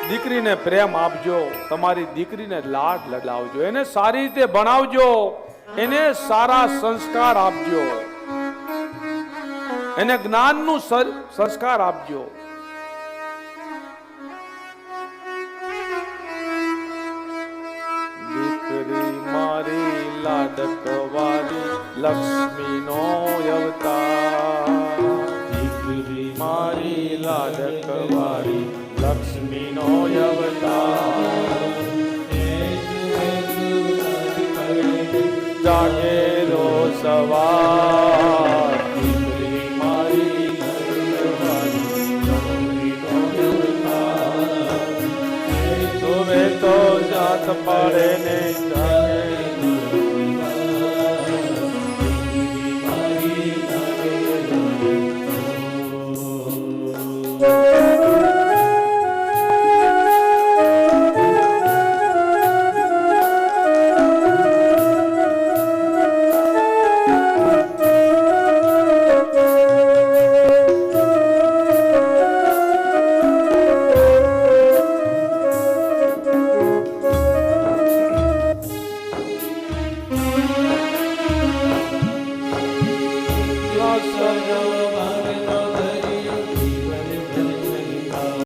દીકરીને પ્રેમ આપજો, તમારી દીકરીને લાડ લડાવજો, એને સારી રીતે ભણાવજો, એને સારા સંસ્કાર આપજો, એને જ્ઞાનનું સંસ્કાર આપજો. દીકરી મારી લાડકવારી લક્ષ્મીનો અવતાર, દીકરી મારી લાડકવારી લક્ષ્મીનો અવતાર. જાગેલો સવાર, દીકરી મારી લક્ષ્મીનો અવતાર. તુમે તો જાત પાડે ને Lord,